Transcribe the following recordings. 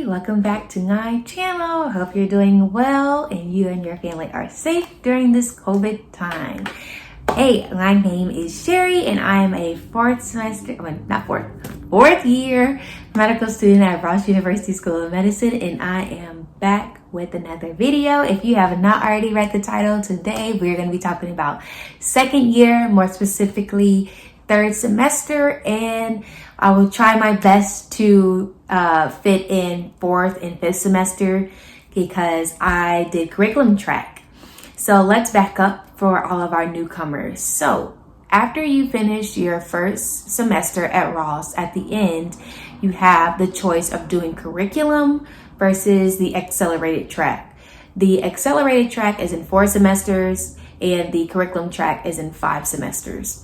welcome back to my channel. I hope you're doing well and you and your family are safe during this COVID time. Hey, my name is Sherry and I am a fourth year medical student at Ross University School of Medicine, and I am back with another video. If you have not already read the title, today we're going to be talking about second year, more specifically third semester, and I will try my best to fit in fourth and fifth semester because I did curriculum track. So let's back up for all of our newcomers. So after you finish your first semester at Ross, at the end, you have the choice of doing curriculum versus the accelerated track. The accelerated track is in 4 semesters and the curriculum track is in 5 semesters.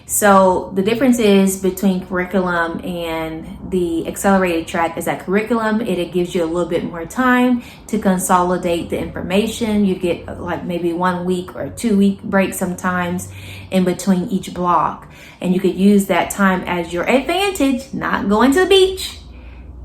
So the difference is between curriculum and the accelerated track is that curriculum, it gives you a little bit more time to consolidate the information. You get like maybe 1 week or 2 week break sometimes in between each block. And you could use that time as your advantage, not going to the beach.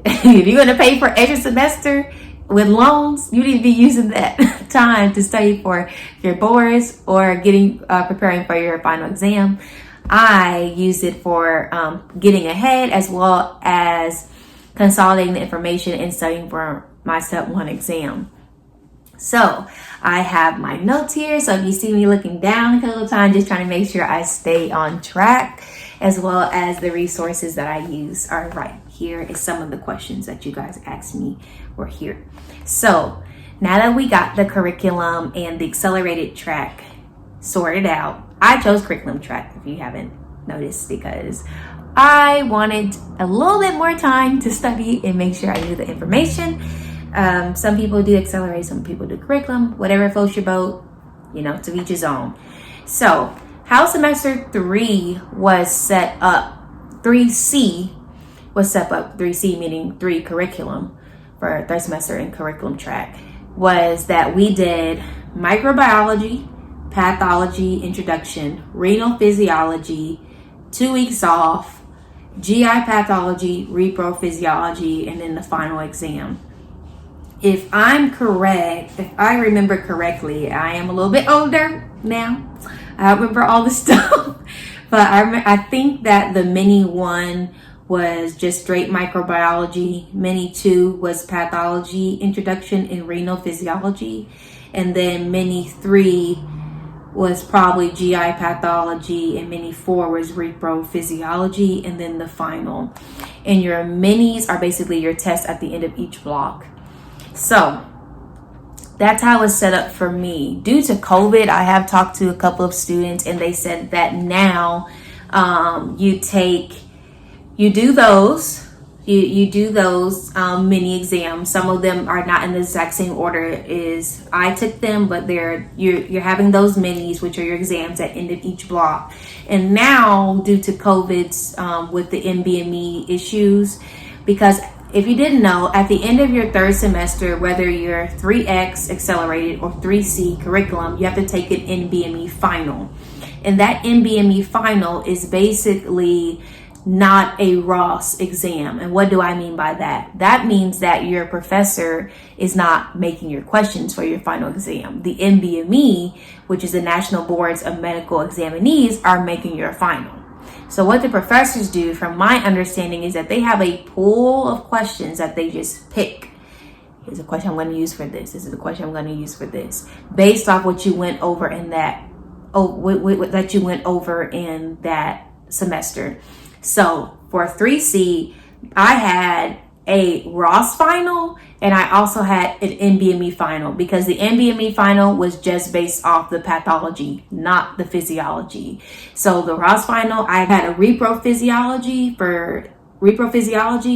If you're going to pay for extra semester with loans, you need to be using that time to study for your boards or preparing for your final exam. I use it for getting ahead as well as consolidating the information and studying for my step 1 exam. So I have my notes here. So if you see me looking down a couple of times, just trying to make sure I stay on track, as well as the resources that I use are right here. Is some of the questions that you guys asked me were here. So now that we got the curriculum and the accelerated track sorted out, I chose curriculum track, if you haven't noticed, because I wanted a little bit more time to study and make sure I knew the information. Some people do accelerate, some people do curriculum, whatever floats your boat, to each his own. So how semester 3 was set up, 3C was set up, 3C meaning 3 curriculum for third semester and curriculum track, was that we did microbiology, pathology introduction, renal physiology, 2 weeks off, GI pathology, repro physiology, and then the final exam. If I'm correct, if I remember correctly, I am a little bit older now. I don't remember all the stuff, but I think that the mini 1 was just straight microbiology. Mini 2 was pathology introduction and renal physiology, and then mini 3 was probably GI pathology, and mini 4 was repro physiology, and then the final. And your minis are basically your tests at the end of each block. So that's how it was set up for me. Due to COVID, I have talked to a couple of students and they said that now you do those mini exams. Some of them are not in the exact same order as I took them, but you're having those minis, which are your exams at end of each block. And now, due to COVID's with the NBME issues, because if you didn't know, at the end of your third semester, whether you're 3X accelerated or 3C curriculum, you have to take an NBME final. And that NBME final is basically not a Ross exam. And what do I mean by that? That means that your professor is not making your questions for your final exam. The NBME, which is the National Boards of Medical Examinees, are making your final. So what the professors do, from my understanding, is that they have a pool of questions that they just pick. Here's a question I'm going to use for this. This is the question I'm going to use for this, based off what you went over in that semester. So for 3C, I had a Ross final and I also had an NBME final, because the NBME final was just based off the pathology, not the physiology. So the Ross final, I had a repro physiology,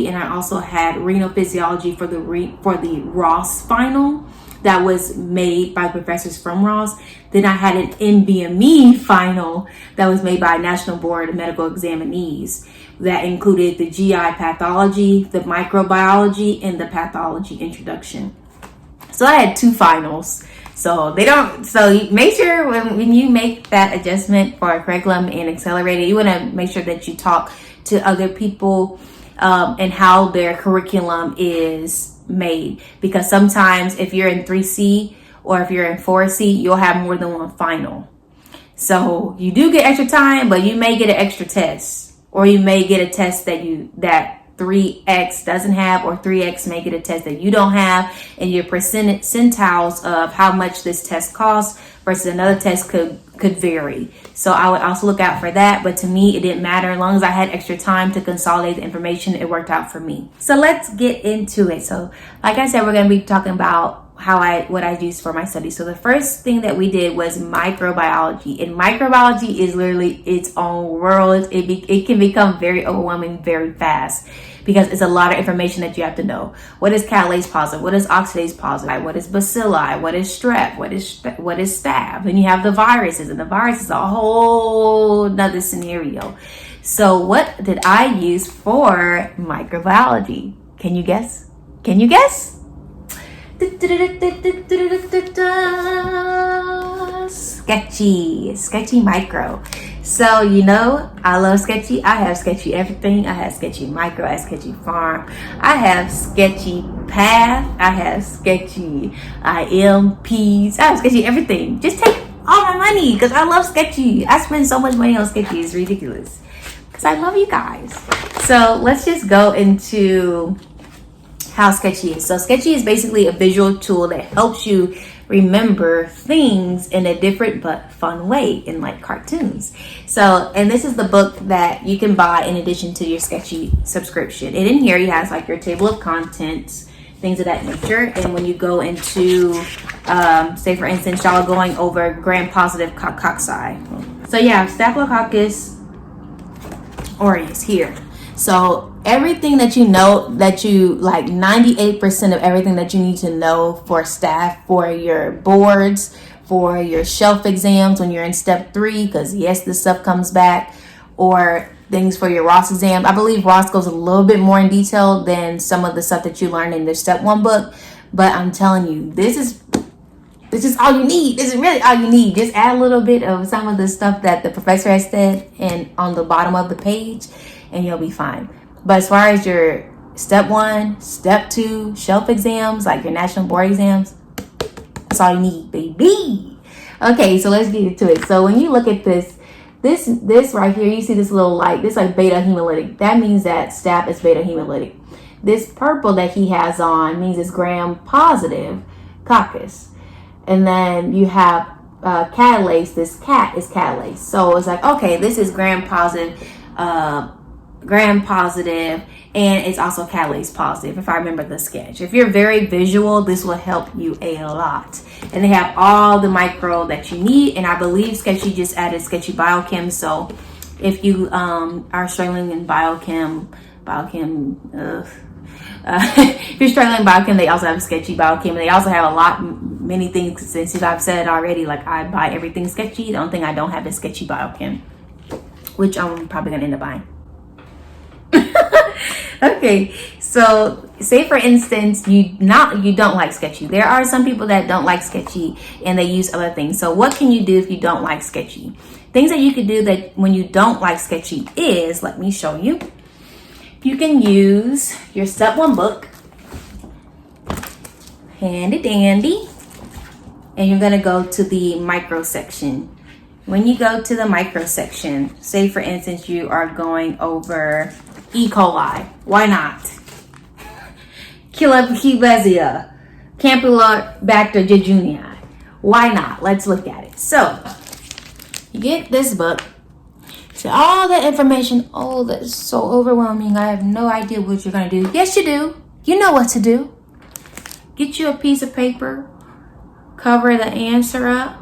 and I also had renal physiology for the Ross final that was made by professors from Ross. Then I had an NBME final that was made by National Board of Medical Examinees that included the GI pathology, the microbiology, and the pathology introduction. So I had 2 finals. So make sure when you make that adjustment for curriculum and accelerated, you want to make sure that you talk to other people and how their curriculum is made, because sometimes if you're in 3C or if you're in 4C, you'll have more than one final. So you do get extra time, but you may get an extra test, or you may get a test that 3X doesn't have, or 3X may get a test that you don't have, and your percentiles of how much this test costs versus another test could vary. So I would also look out for that. But to me, it didn't matter. As long as I had extra time to consolidate the information, it worked out for me. So let's get into it. So like I said, we're going to be talking about what I use for my study. So the first thing that we did was microbiology, and microbiology is literally its own world. It can become very overwhelming very fast, because it's a lot of information that you have to know. What is catalase positive? What is oxidase positive? What is bacilli? What is strep? What is staph? And you have the viruses, and the virus is a whole nother scenario. So what did I use for microbiology? Can you guess? Can you guess? Sketchy micro. So you know I love sketchy. I have sketchy everything. I have sketchy micro. I have sketchy farm. I have sketchy path. I have sketchy IMPs. I have sketchy everything. Just take all my money, because I love sketchy. I spend so much money on sketchy. It's ridiculous, because I love you guys. So let's just go into how sketchy is. So sketchy is basically a visual tool that helps you remember things in a different but fun way, in like cartoons. So, and this is the book that you can buy in addition to your sketchy subscription. And in here you have like your table of contents, things of that nature. And when you go into say for instance, y'all are going over gram-positive cocci. So yeah, Staphylococcus aureus here. So everything that you know, that you like 98% of everything that you need to know for staff, for your boards, for your shelf exams when you're in step 3, because yes, this stuff comes back, or things for your Ross exam. I believe Ross goes a little bit more in detail than some of the stuff that you learned in the step 1 book. But I'm telling you, this is all you need. This is really all you need. Just add a little bit of some of the stuff that the professor has said and on the bottom of the page, and you'll be fine. But as far as your step 1, step 2, shelf exams, like your national board exams, that's all you need, baby. Okay, so let's get into it. So when you look at this right here, you see this little light, this like beta hemolytic. That means that staph is beta hemolytic. This purple that he has on means it's gram-positive coccus. And then you have catalase, this cat is catalase. So it's like, okay, this is gram-positive, and it's also catalase positive, if I remember the sketch. If you're very visual, this will help you a lot. And they have all the micro that you need, and I believe Sketchy just added Sketchy Biochem. So if you are struggling in biochem, if you're struggling in biochem, they also have Sketchy Biochem. They also have many things, since I've said it already, like I buy everything Sketchy. The only thing I don't have is Sketchy Biochem, which I'm probably gonna end up buying. Okay, so say for instance you don't like sketchy. There are some people that don't like sketchy and they use other things. So what can you do if you don't like sketchy? Things that you could do that when you don't like sketchy is, let me show you. You can use your step 1 book, handy dandy, and you're gonna go to the micro section. When you go to the micro section, say for instance you are going over E. coli. Why not? Kielbasa, Campylobacter jejuni. Why not? Let's look at it. So you get this book. So all that information, oh, that's so overwhelming. I have no idea what you're gonna do. Yes, you do. You know what to do. Get you a piece of paper, cover the answer up,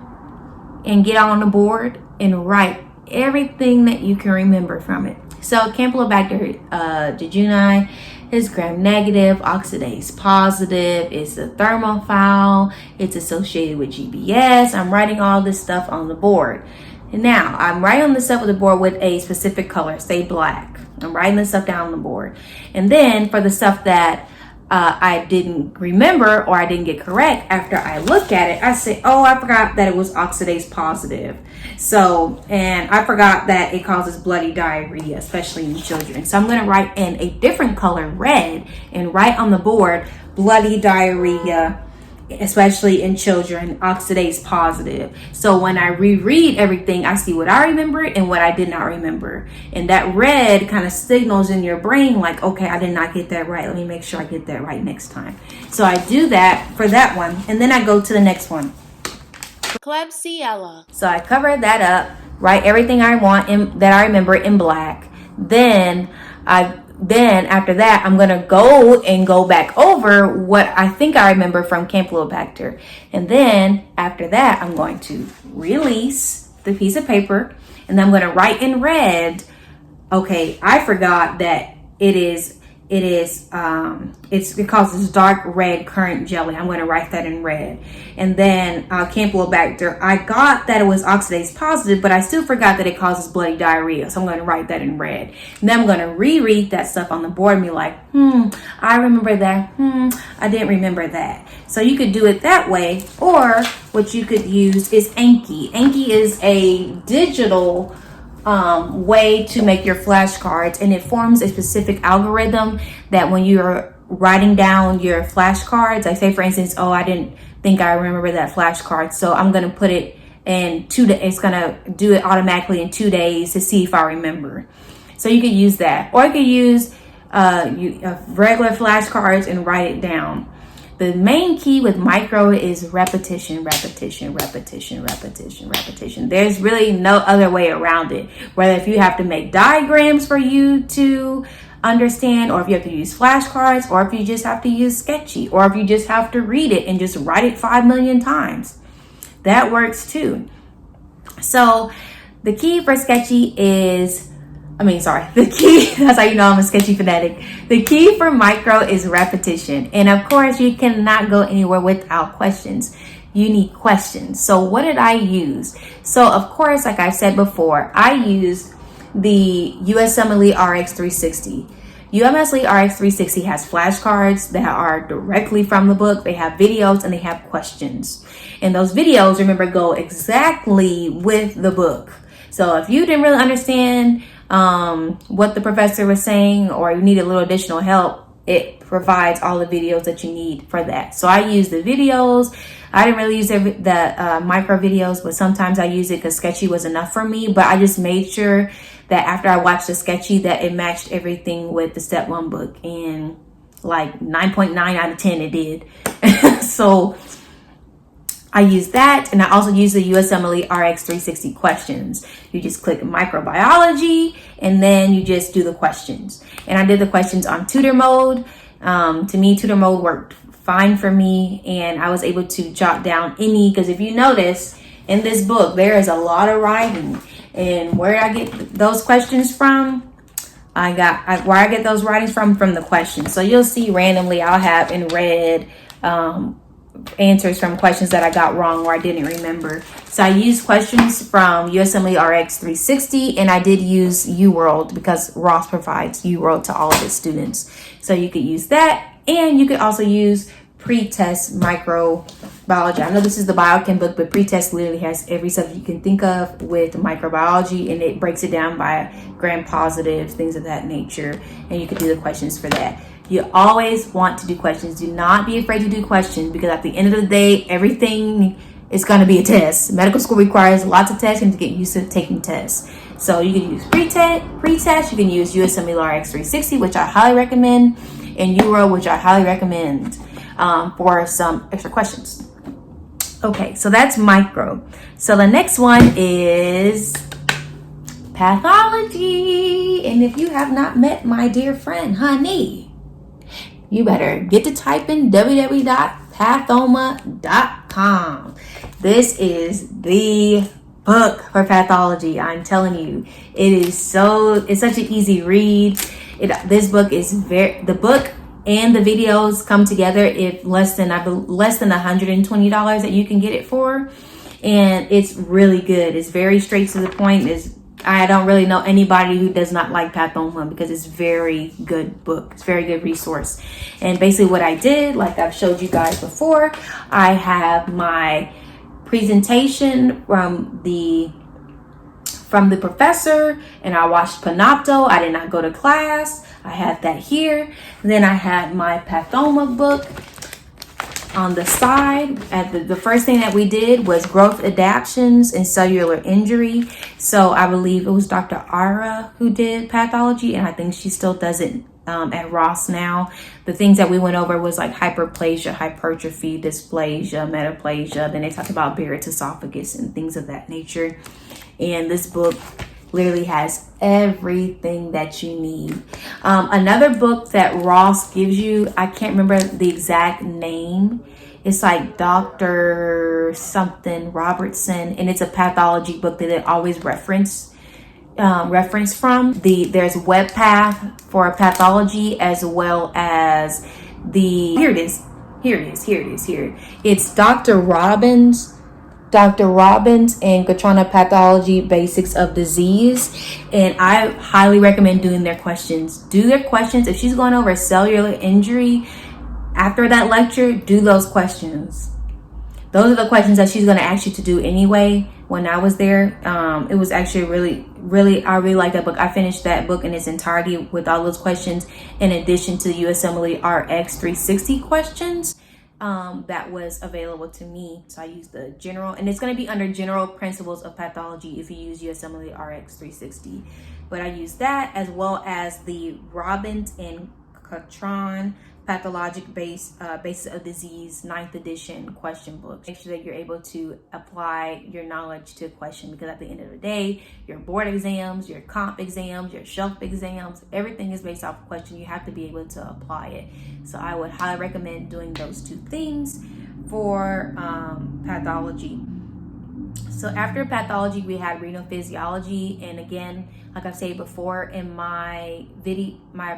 and get on the board and write everything that you can remember from it. So Campylobacter jejuni is gram-negative, oxidase positive, it's a thermophile, it's associated with GBS. I'm writing all this stuff on the board. And now I'm writing on this stuff on the board with a specific color, say black. I'm writing this stuff down on the board. And then for the stuff that I didn't remember or I didn't get correct, after I look at it, I say, oh, I forgot that it was oxidase positive. So, and I forgot that it causes bloody diarrhea, especially in children. So I'm going to write in a different color, red, and write on the board bloody diarrhea, especially in children, oxidase positive. So when I reread everything, I see what I remember and what I did not remember. And that red kind of signals in your brain like, okay, I did not get that right. Let me make sure I get that right next time. So I do that for that one. And then I go to the next one. Klebsiella. So I cover that up, write everything I want that I remember in black. Then after that, I'm going to go back over what I think I remember from Campylobacter. And then after that, I'm going to release the piece of paper, and then I'm going to write in red, okay, I forgot that it causes dark red currant jelly. I'm going to write that in red. And then Campylobacter, I got that it was oxidase positive, but I still forgot that it causes bloody diarrhea. So I'm going to write that in red. And then I'm going to reread that stuff on the board and be like, I remember that. I didn't remember that. So you could do it that way. Or what you could use is Anki. Anki is a digital way to make your flashcards, and it forms a specific algorithm that when you're writing down your flashcards, like say for instance, I didn't think I remember that flashcard, so I'm going to put it in 2 days. It's going to do it automatically in 2 days to see if I remember. So you could use that, or you could use regular flashcards and write it down. The main key with micro is repetition. There's really no other way around it. Whether if you have to make diagrams for you to understand, or if you have to use flashcards, or if you just have to use Sketchy, or if you just have to read it and just write it 5 million times. That works too. So the key for Sketchy is, the key, that's how you know I'm a sketchy fanatic. The key for micro is repetition. And of course, you cannot go anywhere without questions. You need questions. So what did I use? So of course, like I said before, I used the USMLE RX360. USMLE RX360 has flashcards that are directly from the book. They have videos and they have questions. And those videos, remember, go exactly with the book. So if you didn't really understand what the professor was saying, or you need a little additional help, it provides all the videos that you need for that. So I use the videos. I didn't really use the micro videos, but sometimes I use it because Sketchy was enough for me. But I just made sure that after I watched the Sketchy that it matched everything with the step 1 book, and like 9.9 out of 10 it did. So I use that, and I also use the USMLE RX360 questions. You just click microbiology, and then you just do the questions. And I did the questions on tutor mode. To me, tutor mode worked fine for me, and I was able to jot down because if you notice in this book, there is a lot of writing. And where I get those questions from, where I get those writings from the questions. So you'll see randomly I'll have in red answers from questions that I got wrong or I didn't remember. So I used questions from USMLE RX 360, and I did use UWorld because Ross provides UWorld to all of his students. So you could use that, and you could also use pre-test microbiology. I know this is the biochem book, but pre-test literally has every subject you can think of with microbiology, and it breaks it down by gram positives, things of that nature, and you could do the questions for that. You always want to do questions. Do not be afraid to do questions, because at the end of the day, everything is going to be a test. Medical school requires lots of tests and to get used to taking tests. So you can use pre-test, you can use USMLE RX 360, which I highly recommend, and UWorld, which I highly recommend for some extra questions. Okay, so that's micro. So the next one is pathology. And if you have not met my dear friend, honey, you better get to typing www.pathoma.com. This is the book for pathology. I'm telling you, it's such an easy read. This book is the book and the videos come together if less than $120 that you can get it for. And it's really good. It's very straight to the point. I don't really know anybody who does not like Pathoma, because it's very good book. It's very good resource. And basically what I did, like I've showed you guys before, I have my presentation from from the professor, and I watched Panopto. I did not go to class. I had that here. Then I had my Pathoma book on the side. At the first thing that we did was growth adaptions and cellular injury. So I believe it was Dr. Ara who did pathology, and I think she still does it at Ross now. The things that we went over was like hyperplasia, hypertrophy, dysplasia, metaplasia. Then they talked about Barrett's esophagus and things of that nature. And this book literally has everything that you need. Another book that Ross gives you, I can't remember the exact name. It's like Dr. something Robertson, and it's a pathology book that they always reference from. There's WebPath for pathology, as well as here it is. It's Dr. Robbins and Katrina Pathology Basics of Disease, and I highly recommend doing their questions. Do their questions. If she's going over cellular injury after that lecture, do those questions. Those are the questions that she's going to ask you to do anyway. When I was there, it was actually I really liked that book. I finished that book in its entirety with all those questions, in addition to the USMLE RX 360 questions that was available to me. So I used the general, and it's going to be under general principles of pathology if you use USMLE RX 360. But I used that, as well as the Robbins and Catron Pathologic Basis of Disease 9th edition question book. Make sure that you're able to apply your knowledge to a question, because at the end of the day, your board exams, your comp exams, your shelf exams, everything is based off a question. You have to be able to apply it. So I would highly recommend doing those two things for pathology. So after pathology, we had renal physiology, and again, like I've said before in my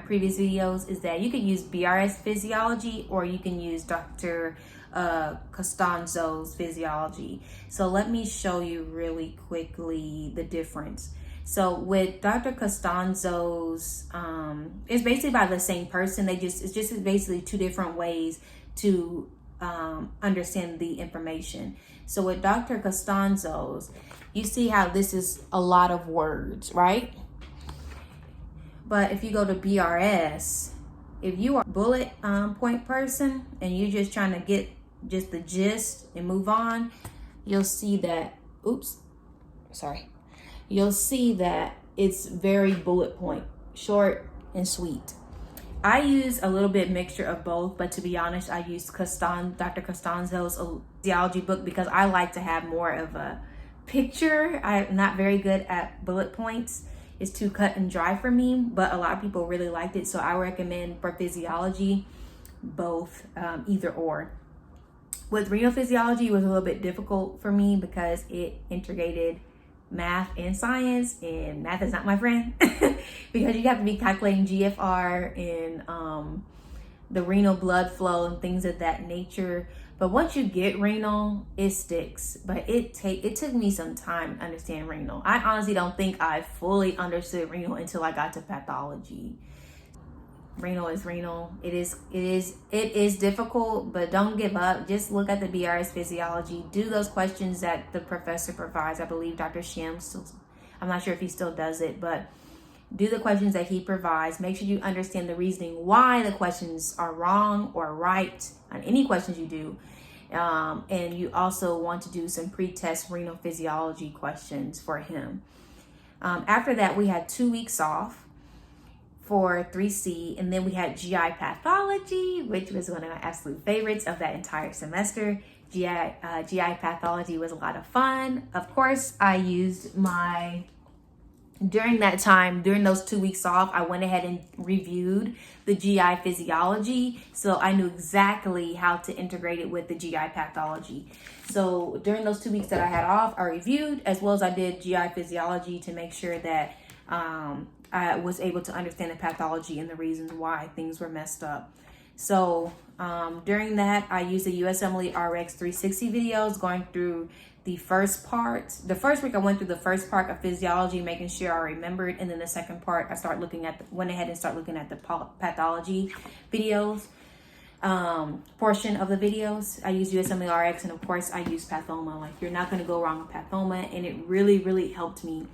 previous videos, is that you can use BRS physiology, or you can use Dr. Costanzo's physiology. So let me show you really quickly the difference. So with Dr. Costanzo's, it's basically by the same person. It's just basically two different ways to understand the information. So with Dr. Costanzo's, you see how this is a lot of words, right? But if you go to BRS, if you are a bullet point person and you're just trying to get just the gist and move on, you'll see that, you'll see that it's very bullet point, short and sweet. I use a little bit mixture of both, but to be honest, I use Dr. Costanzo's physiology book because I like to have more of a picture. I'm not very good at bullet points. It's too cut and dry for me, but a lot of people really liked it. So I recommend for physiology, both, either or. With renal physiology, it was a little bit difficult for me because it integrated math and science, and math is not my friend because you have to be calculating GFR and the renal blood flow and things of that nature. But once you get renal, it sticks. But it took me some time to understand renal. I honestly don't think I fully understood renal until I got to pathology. Renal is renal. It is difficult, but don't give up. Just look at the BRS physiology. Do those questions that the professor provides. I believe Dr. Shim I'm not sure if he still does it, but do the questions that he provides. Make sure you understand the reasoning why the questions are wrong or right on any questions you do. And you also want to do some pre-test renal physiology questions for him. After that, we had 2 weeks off for 3C, and then we had GI pathology, which was one of my absolute favorites of that entire semester. GI pathology was a lot of fun. Of course, I used during those 2 weeks off, I went ahead and reviewed the GI physiology, so I knew exactly how to integrate it with the GI pathology. So during those 2 weeks that I had off, I reviewed, as well as I did GI physiology to make sure that I was able to understand the pathology and the reasons why things were messed up. So during that, I used the USMLE RX 360 videos, going through the first part. The first week I went through the first part of physiology, making sure I remembered, and then the second part I went ahead and started looking at the pathology videos. portion of the videos. I use USMLE RX, and of course I use Pathoma. Like, you're not going to go wrong with Pathoma, and it really helped me.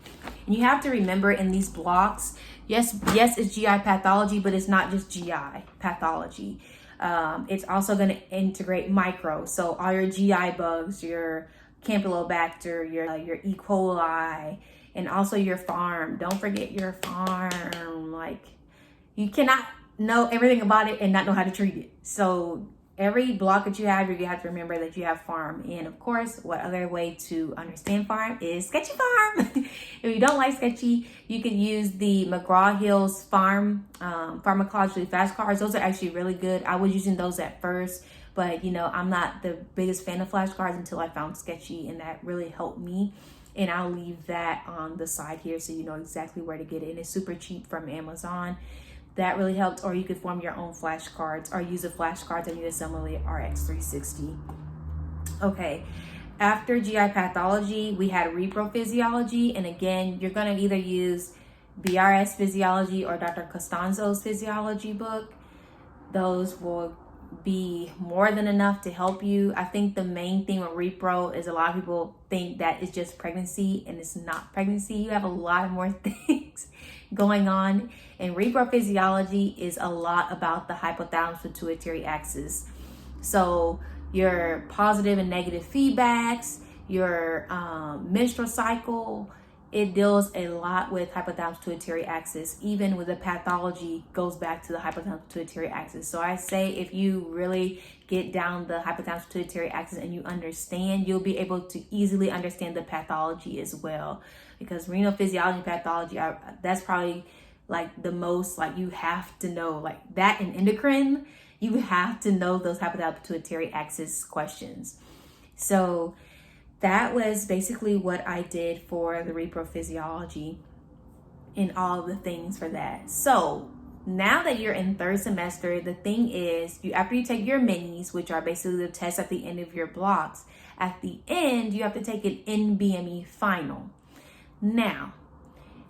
And you have to remember in these blocks, yes, it's GI pathology, but it's not just GI pathology. It's also going to integrate micro, so all your GI bugs, your Campylobacter, your E. coli, and also your farm. Don't forget your farm. Like, you cannot know everything about it and not know how to treat it. So every block that you have, you have to remember that you have farm. And of course, what other way to understand farm is sketchy farm. If you don't like sketchy, you can use the McGraw-Hill's farm pharmacologically flashcards. Those are actually really good. I was using those at first, but I'm not the biggest fan of flashcards until I found sketchy, and that really helped me. And I'll leave that on the side here so you know exactly where to get it. And it's super cheap from Amazon. That really helped. Or you could form your own flashcards or use the flashcards on USMLE RX 360. Okay, after GI pathology, we had repro physiology. And again, you're going to either use BRS physiology or Dr. Costanzo's physiology book. Those will be more than enough to help you. I think the main thing with repro is a lot of people think that it's just pregnancy, and it's not pregnancy. You have a lot more things going on. And repro physiology is a lot about the hypothalamus pituitary axis. So your positive and negative feedbacks, your menstrual cycle, it deals a lot with hypothalamus pituitary axis. Even with the pathology goes back to the hypothalamus pituitary axis. So I say if you really get down the hypothalamus pituitary axis and you understand, you'll be able to easily understand the pathology as well. Because renal physiology and pathology, that's probably like the most, like, you have to know, like that and endocrine, you have to know those hypothalamus pituitary axis questions. So that was basically what I did for the repro physiology and all of the things for that. So now that you're in third semester, the thing is, after you take your minis, which are basically the tests at the end of your blocks, at the end, you have to take an NBME final. Now,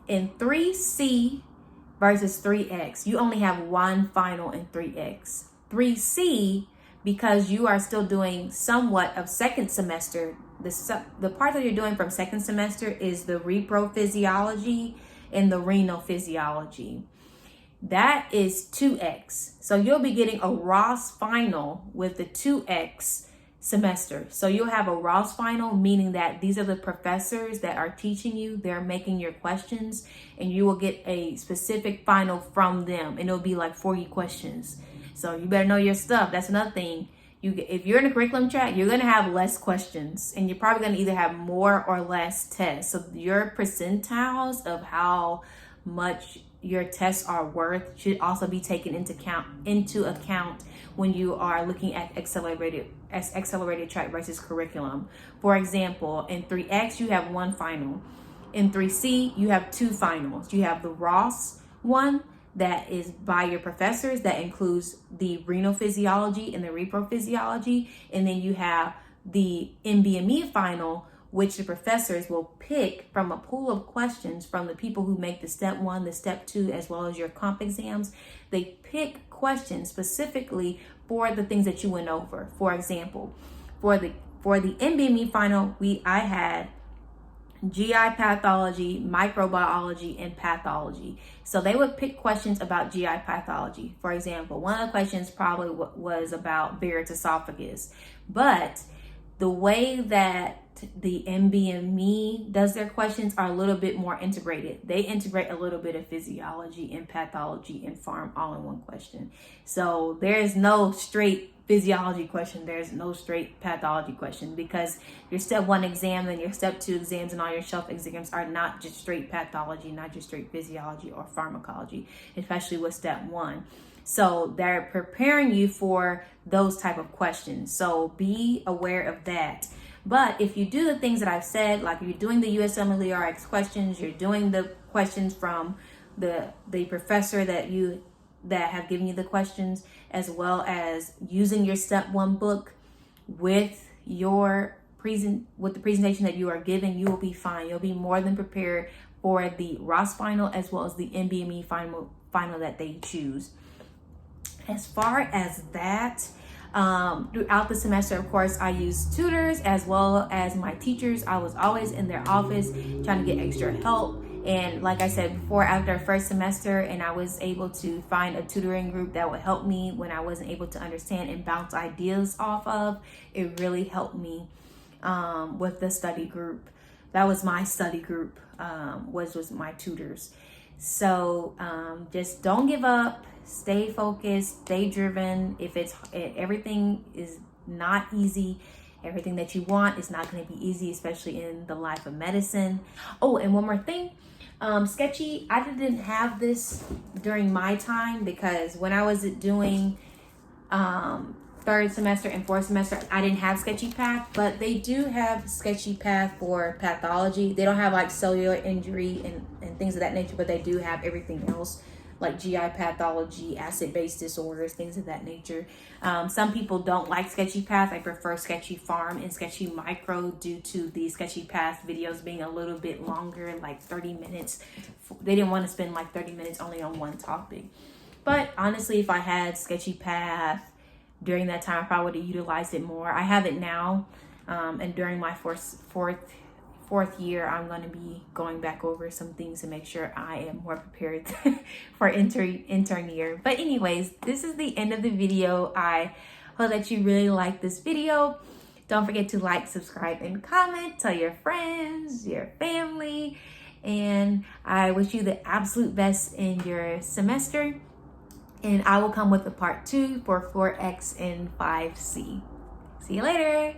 in 3C versus 3X, you only have one final in 3X. 3C, because you are still doing somewhat of second semester, the part that you're doing from second semester is the repro physiology and the renal physiology. That is 2X. So you'll be getting a Ross final with the 2X semester. So you'll have a Ross final, meaning that these are the professors that are teaching you. They're making your questions, and you will get a specific final from them, and it'll be like 40 questions. So you better know your stuff. That's another thing. If you're in a curriculum track, you're going to have less questions, and you're probably going to either have more or less tests. So your percentiles of how much your tests are worth should also be taken into account when you are looking at accelerated track versus curriculum. For example, in 3X, you have one final. In 3C, you have two finals. You have the Ross one that is by your professors, that includes the renal physiology and the repro physiology. And then you have the NBME final, which the professors will pick from a pool of questions from the people who make the step 1, the step 2, as well as your comp exams. They pick questions specifically for the things that you went over. For example, for the NBME final, I had GI pathology, microbiology, and pathology. So they would pick questions about GI pathology. For example, one of the questions probably was about Barrett's esophagus. But the way that the NBME does their questions are a little bit more integrated. They integrate a little bit of physiology and pathology and pharm all in one question. So there is no straight physiology question, there's no straight pathology question, because your step 1 exam and your step 2 exams and all your shelf exams are not just straight pathology, not just straight physiology or pharmacology, especially with step 1. So they're preparing you for those type of questions. So be aware of that. But if you do the things that I've said, like you're doing the USMLE RX questions, you're doing the questions from the professor that have given you the questions, as well as using your step 1 book with the presentation that you are given, you will be fine. You'll be more than prepared for the Ross final as well as the NBME final that they choose. As far as that, throughout the semester, of course, I used tutors as well as my teachers. I was always in their office trying to get extra help. And like I said before, after first semester, and I was able to find a tutoring group that would help me when I wasn't able to understand and bounce ideas off of, it really helped me with the study group. That was my study group, was my tutors. So just don't give up. Stay focused, stay driven. If everything is not easy, everything that you want is not going to be easy, especially in the life of medicine. Oh, and one more thing, sketchy. I didn't have this during my time because when I was doing third semester and fourth semester, I didn't have sketchy path, but they do have sketchy path for pathology. They don't have like cellular injury and things of that nature, but they do have everything else, like GI pathology, acid-base disorders, things of that nature. Some people don't like sketchy path. I prefer sketchy farm and sketchy micro due to the sketchy path videos being a little bit longer, like 30 minutes. They didn't want to spend like 30 minutes only on one topic. But honestly, if I had sketchy path during that time, I probably would have utilized it more. I have it now, and during my fourth year, I'm going to be going back over some things to make sure I am more prepared for intern year. But anyways, this is the end of the video. I hope that you really like this video. Don't forget to like, subscribe, and comment. Tell your friends, your family, and I wish you the absolute best in your semester. And I will come with a part 2 for 4X and 5C. See you later.